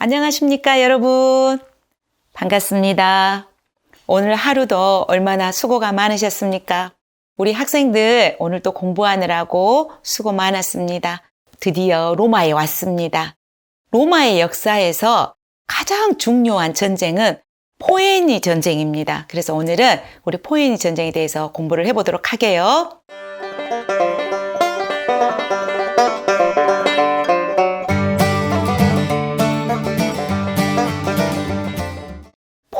안녕하십니까, 여러분. 반갑습니다. 오늘 하루도 얼마나 수고가 많으셨습니까? 우리 학생들 오늘 또 공부하느라고 수고 많았습니다. 드디어 로마에 왔습니다. 로마의 역사에서 가장 중요한 전쟁은 포에니 전쟁입니다. 그래서 오늘은 우리 포에니 전쟁에 대해서 공부를 해보도록 하게요.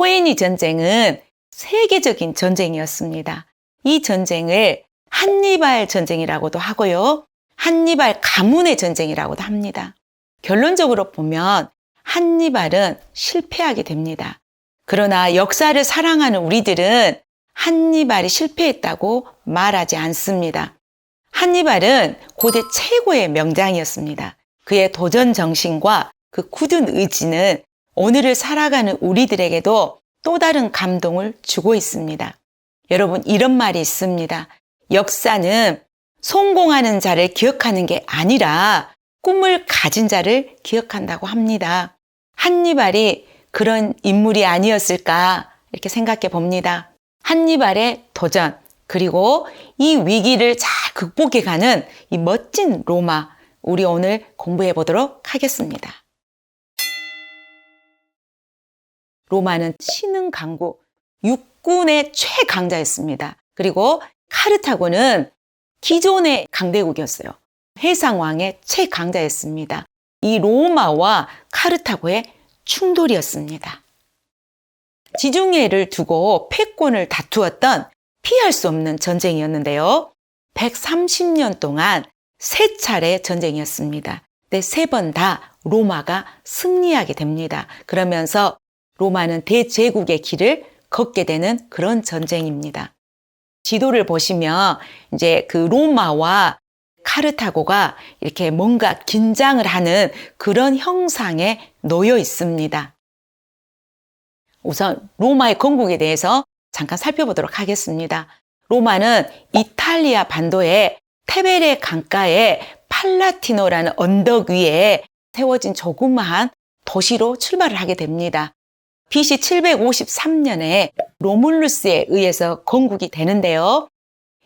포에니 전쟁은 세계적인 전쟁이었습니다. 이 전쟁을 한니발 전쟁이라고도 하고요. 한니발 가문의 전쟁이라고도 합니다. 결론적으로 보면 한니발은 실패하게 됩니다. 그러나 역사를 사랑하는 우리들은 한니발이 실패했다고 말하지 않습니다. 한니발은 고대 최고의 명장이었습니다. 그의 도전 정신과 그 굳은 의지는 오늘을 살아가는 우리들에게도 또 다른 감동을 주고 있습니다. 여러분, 이런 말이 있습니다. 역사는 성공하는 자를 기억하는 게 아니라 꿈을 가진 자를 기억한다고 합니다. 한니발이 그런 인물이 아니었을까 이렇게 생각해 봅니다. 한니발의 도전, 그리고 이 위기를 잘 극복해가는 이 멋진 로마, 우리 오늘 공부해 보도록 하겠습니다. 로마는 신흥 강국, 육군의 최강자였습니다. 그리고 카르타고는 기존의 강대국이었어요. 해상왕의 최강자였습니다. 이 로마와 카르타고의 충돌이었습니다. 지중해를 두고 패권을 다투었던 피할 수 없는 전쟁이었는데요. 130년 동안 3차례 전쟁이었습니다. 근데 3번 다 로마가 승리하게 됩니다. 그러면서 로마는 대제국의 길을 걷게 되는 그런 전쟁입니다. 지도를 보시면 이제 그 로마와 카르타고가 이렇게 뭔가 긴장을 하는 그런 형상에 놓여 있습니다. 우선 로마의 건국에 대해서 잠깐 살펴보도록 하겠습니다. 로마는 이탈리아 반도의 테베레 강가의 팔라티노라는 언덕 위에 세워진 조그마한 도시로 출발을 하게 됩니다. BC 753년에 로물루스에 의해서 건국이 되는데요.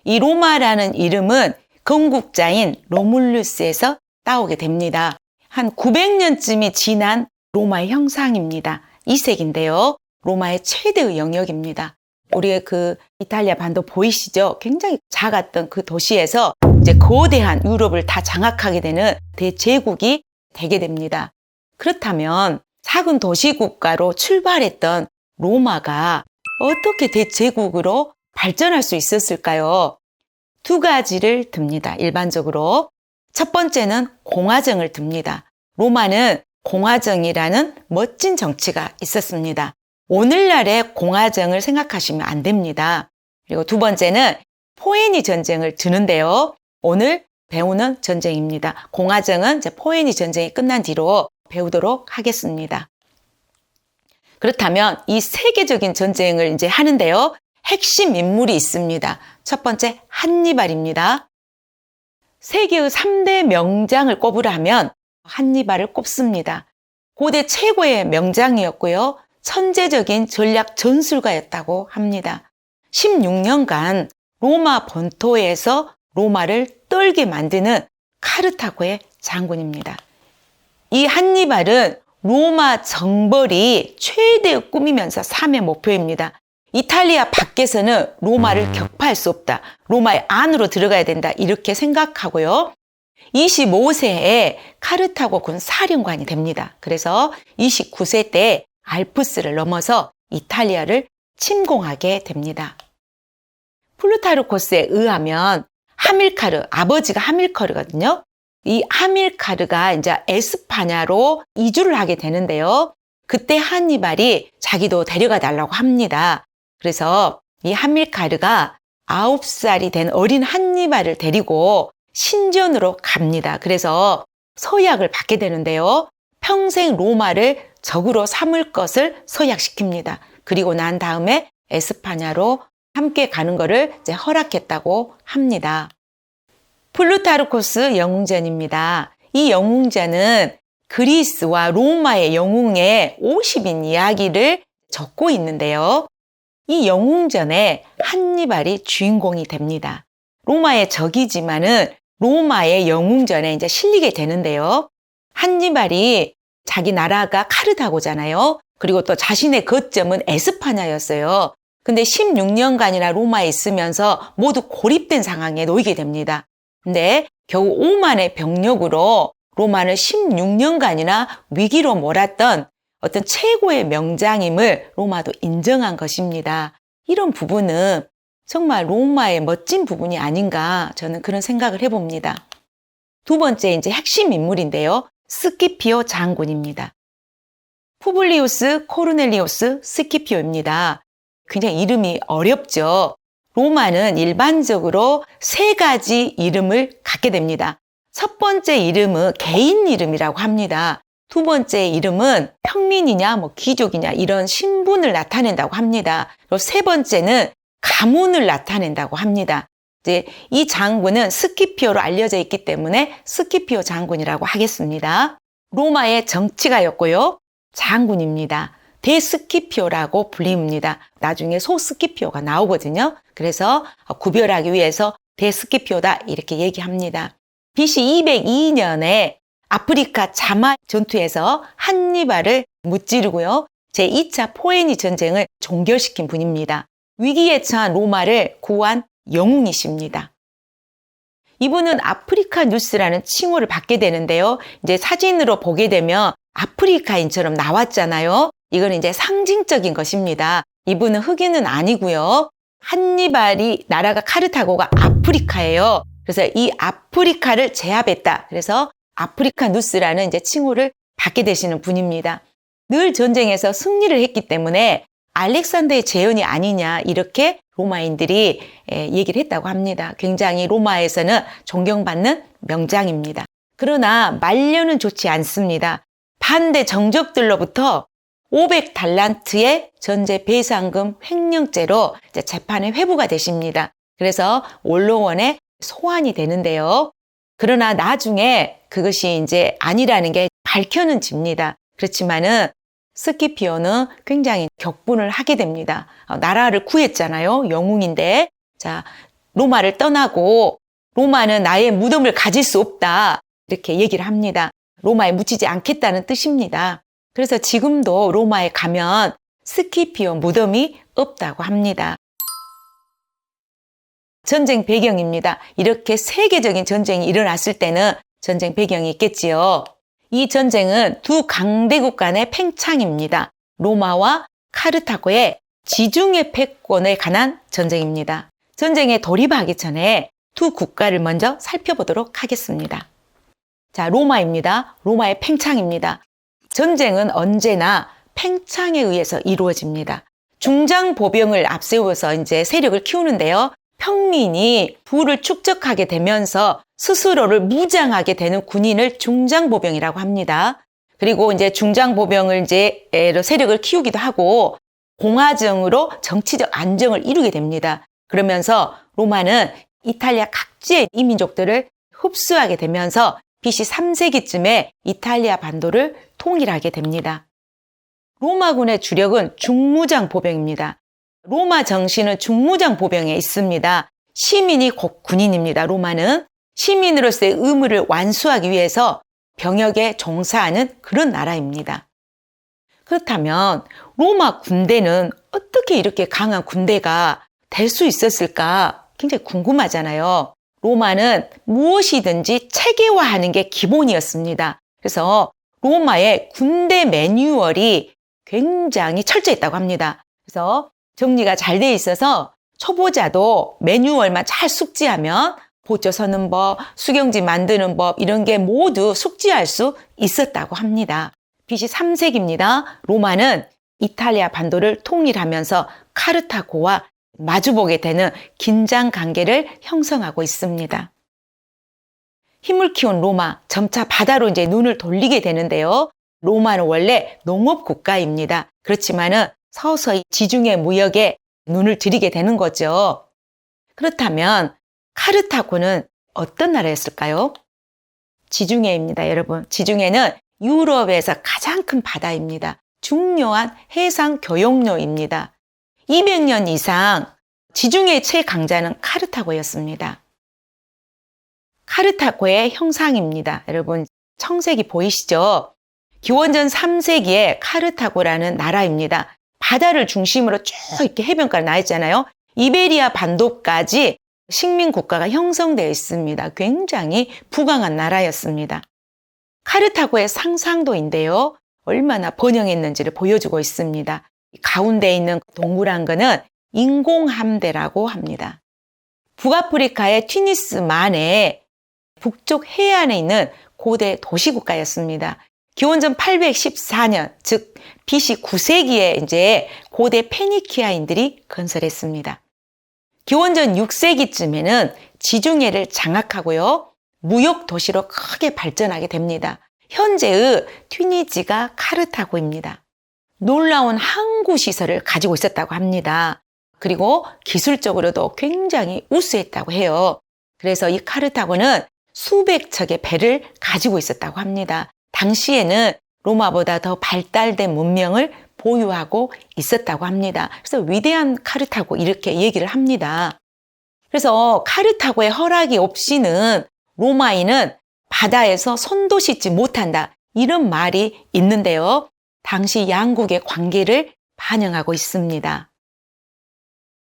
이 로마라는 이름은 건국자인 로물루스에서 따오게 됩니다. 한 900년쯤이 지난 로마의 형상입니다. 이색인데요. 로마의 최대의 영역입니다. 우리의 그 이탈리아 반도 보이시죠? 굉장히 작았던 그 도시에서 이제 거대한 유럽을 다 장악하게 되는 대제국이 되게 됩니다. 그렇다면 작은 도시 국가로 출발했던 로마가 어떻게 대제국으로 발전할 수 있었을까요? 2가지를 듭니다. 일반적으로. 첫 번째는 공화정을 듭니다. 로마는 공화정이라는 멋진 정치가 있었습니다. 오늘날의 공화정을 생각하시면 안 됩니다. 그리고 2번째는 포에니 전쟁을 드는데요. 오늘 배우는 전쟁입니다. 공화정은 이제 포에니 전쟁이 끝난 뒤로 배우도록 하겠습니다. 그렇다면 이 세계적인 전쟁을 이제 하는데요. 핵심 인물이 있습니다. 첫 번째 한니발입니다. 세계의 3대 명장을 꼽으라면 한니발을 꼽습니다. 고대 최고의 명장이었고요. 천재적인 전략 전술가였다고 합니다. 16년간 로마 본토에서 로마를 떨게 만드는 카르타고의 장군입니다. 이 한니발은 로마 정벌이 최대의 꿈이면서 삶의 목표입니다. 이탈리아 밖에서는 로마를 격파할 수 없다. 로마의 안으로 들어가야 된다. 이렇게 생각하고요. 25세에 카르타고 군 사령관이 됩니다. 그래서 29세 때 알프스를 넘어서 이탈리아를 침공하게 됩니다. 플루타르코스에 의하면 하밀카르, 아버지가 하밀카르거든요. 이 하밀카르가 이제 에스파냐로 이주를 하게 되는데요. 그때 한니발이 자기도 데려가 달라고 합니다. 그래서 이 하밀카르가 9살이 된 어린 한니발을 데리고 신전으로 갑니다. 그래서 서약을 받게 되는데요. 평생 로마를 적으로 삼을 것을 서약시킵니다. 그리고 난 다음에 에스파냐로 함께 가는 것을 이제 허락했다고 합니다. 플루타르코스 영웅전입니다. 이 영웅전은 그리스와 로마의 영웅의 50인 이야기를 적고 있는데요. 이 영웅전에 한니발이 주인공이 됩니다. 로마의 적이지만은 로마의 영웅전에 이제 실리게 되는데요. 한니발이 자기 나라가 카르타고잖아요. 그리고 또 자신의 거점은 에스파냐였어요. 근데 16년간이나 로마에 있으면서 모두 고립된 상황에 놓이게 됩니다. 근데 겨우 5만의 병력으로 로마는 16년간이나 위기로 몰았던 어떤 최고의 명장임을 로마도 인정한 것입니다. 이런 부분은 정말 로마의 멋진 부분이 아닌가 저는 그런 생각을 해봅니다. 두 번째 이제 핵심 인물인데요. 스키피오 장군입니다. 푸블리우스 코르넬리우스 스키피오입니다. 굉장히 이름이 어렵죠. 로마는 일반적으로 세 가지 이름을 갖게 됩니다. 첫 번째 이름은 개인 이름이라고 합니다. 두 번째 이름은 평민이냐, 귀족이냐 이런 신분을 나타낸다고 합니다. 그리고 세 번째는 가문을 나타낸다고 합니다. 이제 이 장군은 스키피오로 알려져 있기 때문에 스키피오 장군이라고 하겠습니다. 로마의 정치가였고요. 장군입니다. 대스키피오라고 불립니다. 나중에 소스키피오가 나오거든요. 그래서 구별하기 위해서 대스키피오다 이렇게 얘기합니다. BC 202년에 아프리카 자마 전투에서 한니발을 무찌르고요. 제2차 포에니 전쟁을 종결시킨 분입니다. 위기에 처한 로마를 구한 영웅이십니다. 이분은 아프리카 뉴스라는 칭호를 받게 되는데요. 이제 사진으로 보게 되면 아프리카인처럼 나왔잖아요. 이건 이제 상징적인 것입니다. 이분은 흑인은 아니고요. 한니발이 나라가 카르타고가 아프리카예요. 그래서 이 아프리카를 제압했다. 그래서 아프리카 누스라는 이제 칭호를 받게 되시는 분입니다. 늘 전쟁에서 승리를 했기 때문에 알렉산더의 재현이 아니냐 이렇게 로마인들이 얘기를 했다고 합니다. 굉장히 로마에서는 존경받는 명장입니다. 그러나 말년은 좋지 않습니다. 반대 정적들로부터 500달란트의 전제 배상금 횡령죄로 이제 재판에 회부가 되십니다. 그래서 원로원에 소환이 되는데요. 그러나 나중에 그것이 이제 아니라는 게 밝혀는 집니다. 그렇지만은 스키피오는 굉장히 격분을 하게 됩니다. 나라를 구했잖아요. 영웅인데. 자, 로마를 떠나고 로마는 나의 무덤을 가질 수 없다. 이렇게 얘기를 합니다. 로마에 묻히지 않겠다는 뜻입니다. 그래서 지금도 로마에 가면 스키피오 무덤이 없다고 합니다. 전쟁 배경입니다. 이렇게 세계적인 전쟁이 일어났을 때는 전쟁 배경이 있겠지요. 이 전쟁은 두 강대국 간의 팽창입니다. 로마와 카르타고의 지중해 패권에 관한 전쟁입니다. 전쟁에 돌입하기 전에 두 국가를 먼저 살펴보도록 하겠습니다. 자, 로마입니다. 로마의 팽창입니다. 전쟁은 언제나 팽창에 의해서 이루어집니다. 중장보병을 앞세워서 이제 세력을 키우는데요. 평민이 부를 축적하게 되면서 스스로를 무장하게 되는 군인을 중장보병이라고 합니다. 그리고 이제 중장보병을 이제 세력을 키우기도 하고 공화정으로 정치적 안정을 이루게 됩니다. 그러면서 로마는 이탈리아 각지의 이민족들을 흡수하게 되면서 BC 3세기쯤에 이탈리아 반도를 통일하게 됩니다. 로마군의 주력은 중무장보병입니다. 로마 정신은 중무장보병에 있습니다. 시민이 곧 군인입니다. 로마는 시민으로서의 의무를 완수하기 위해서 병역에 종사하는 그런 나라입니다. 그렇다면 로마 군대는 어떻게 이렇게 강한 군대가 될 수 있었을까 굉장히 궁금하잖아요. 로마는 무엇이든지 체계화하는 게 기본이었습니다. 그래서 로마의 군대 매뉴얼이 굉장히 철저했다고 합니다. 그래서 정리가 잘 돼 있어서 초보자도 매뉴얼만 잘 숙지하면 보초 서는 법, 수경지 만드는 법 이런 게 모두 숙지할 수 있었다고 합니다. BC 3세기입니다. 로마는 이탈리아 반도를 통일하면서 카르타고와 마주보게 되는 긴장 관계를 형성하고 있습니다. 힘을 키운 로마, 점차 바다로 이제 눈을 돌리게 되는데요. 로마는 원래 농업 국가입니다. 그렇지만은 서서히 지중해 무역에 눈을 들이게 되는 거죠. 그렇다면 카르타고는 어떤 나라였을까요? 지중해입니다, 여러분. 지중해는 유럽에서 가장 큰 바다입니다. 중요한 해상 교역로입니다. 200년 이상 지중해 최강자는 카르타고였습니다. 카르타고의 형상입니다. 여러분 청색이 보이시죠? 기원전 3세기에 카르타고라는 나라입니다. 바다를 중심으로 쭉 이렇게 해변가를 나 있잖아요. 이베리아 반도까지 식민 국가가 형성되어 있습니다. 굉장히 부강한 나라였습니다. 카르타고의 상상도인데요. 얼마나 번영했는지를 보여주고 있습니다. 가운데 있는 동그란 거는 인공함대라고 합니다. 북아프리카의 튀니스만의 북쪽 해안에 있는 고대 도시국가였습니다. 기원전 814년, 즉 BC 9세기에 이제 고대 페니키아인들이 건설했습니다. 기원전 6세기쯤에는 지중해를 장악하고요. 무역 도시로 크게 발전하게 됩니다. 현재의 튀니지가 카르타고입니다. 놀라운 항구 시설을 가지고 있었다고 합니다. 그리고 기술적으로도 굉장히 우수했다고 해요. 그래서 이 카르타고는 수백 척의 배를 가지고 있었다고 합니다. 당시에는 로마보다 더 발달된 문명을 보유하고 있었다고 합니다. 그래서 위대한 카르타고 이렇게 얘기를 합니다. 그래서 카르타고의 허락이 없이는 로마인은 바다에서 손도 씻지 못한다. 이런 말이 있는데요. 당시 양국의 관계를 반영하고 있습니다.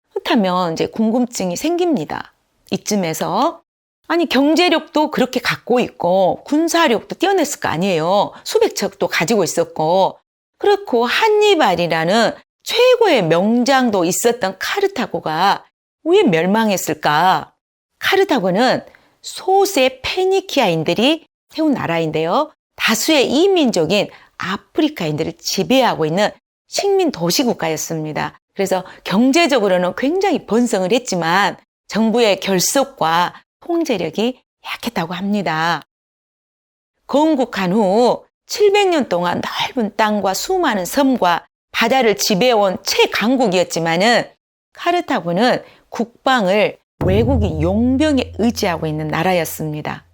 그렇다면 이제 궁금증이 생깁니다. 이쯤에서 아니 경제력도 그렇게 갖고 있고 군사력도 뛰어냈을 거 아니에요. 수백 척도 가지고 있었고 그렇고 한니발이라는 최고의 명장도 있었던 카르타고가 왜 멸망했을까? 카르타고는 소수의 페니키아인들이 세운 나라인데요. 다수의 이민족인 아프리카인들을 지배하고 있는 식민 도시국가였습니다. 그래서 경제적으로는 굉장히 번성을 했지만 정부의 결속과 통제력이 약했다고 합니다. 건국한 후 700년 동안 넓은 땅과 수많은 섬과 바다를 지배해온 최강국이었지만은 카르타고는 국방을 외국인 용병에 의지하고 있는 나라였습니다.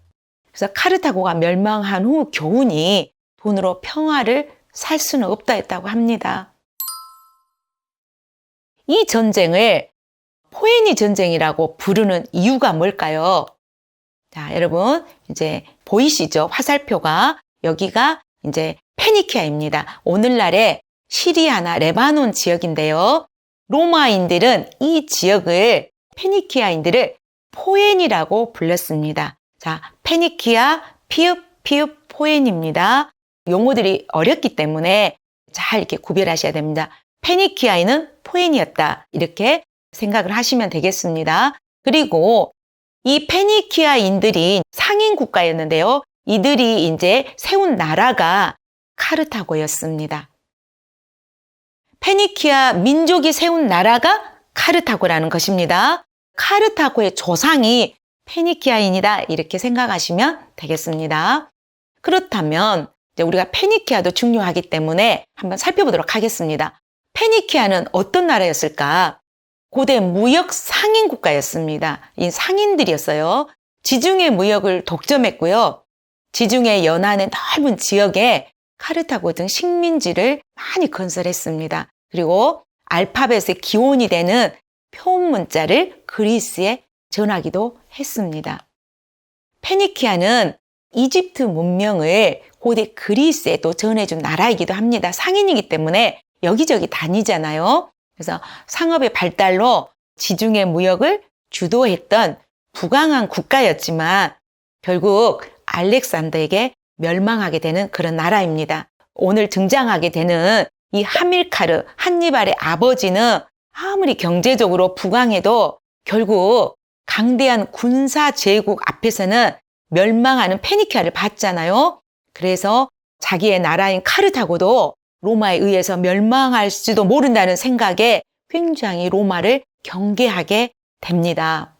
그래서 카르타고가 멸망한 후 교훈이 돈으로 평화를 살 수는 없다 했다고 합니다. 이 전쟁을 포에니 전쟁이라고 부르는 이유가 뭘까요? 자, 여러분 이제 보이시죠? 화살표가 여기가 이제 페니키아입니다. 오늘날의 시리아나 레바논 지역인데요. 로마인들은 이 지역을 페니키아인들을 포엔이라고 불렀습니다. 자, 페니키아 피읍 포엔입니다. 용어들이 어렵기 때문에 잘 이렇게 구별하셔야 됩니다. 페니키아인은 포엔이었다. 이렇게 생각을 하시면 되겠습니다. 그리고 이 페니키아인들이 상인 국가였는데요. 이들이 이제 세운 나라가 카르타고였습니다. 페니키아 민족이 세운 나라가 카르타고라는 것입니다. 카르타고의 조상이 페니키아인이다 이렇게 생각하시면 되겠습니다. 그렇다면 이제 우리가 페니키아도 중요하기 때문에 한번 살펴보도록 하겠습니다. 페니키아는 어떤 나라였을까? 고대 무역 상인 국가였습니다. 이 상인들이었어요. 지중해 무역을 독점했고요. 지중해 연안의 넓은 지역에 카르타고 등 식민지를 많이 건설했습니다. 그리고 알파벳의 기원이 되는 표문자를 그리스에 전하기도 했습니다. 페니키아는 이집트 문명을 고대 그리스에 또 전해준 나라이기도 합니다. 상인이기 때문에 여기저기 다니잖아요. 그래서 상업의 발달로 지중해 무역을 주도했던 부강한 국가였지만 결국 알렉산더에게 멸망하게 되는 그런 나라입니다. 오늘 등장하게 되는 이 하밀카르, 한니발의 아버지는 아무리 경제적으로 부강해도 결국 강대한 군사 제국 앞에서는 멸망하는 페니키아를 봤잖아요. 그래서 자기의 나라인 카르타고도 로마에 의해서 멸망할지도 모른다는 생각에 굉장히 로마를 경계하게 됩니다.